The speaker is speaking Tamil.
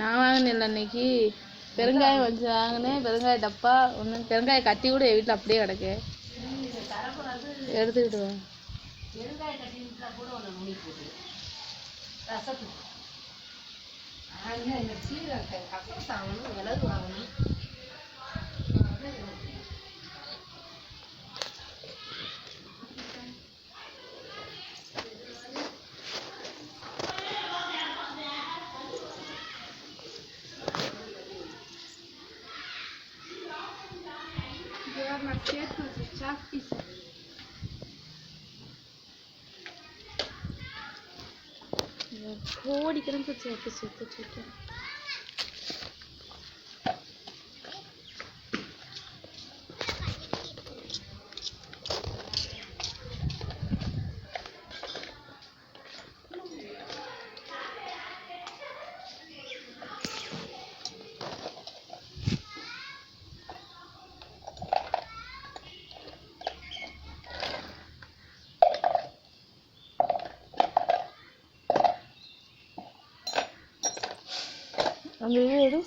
நான் வாங்கினேன்ல அன்னைக்கு பெருங்காயம் வச்சு வாங்கினேன். பெருங்காய டப்பா ஒன்று, பெருங்காய கட்டி கூட என் வீட்டில் அப்படியே கிடக்கு, எடுத்துக்கிட்டு வாங்க. கோடிக்கிறேன் சேர்த்து சேர்த்து சேர்த்து அந்த இது எடு.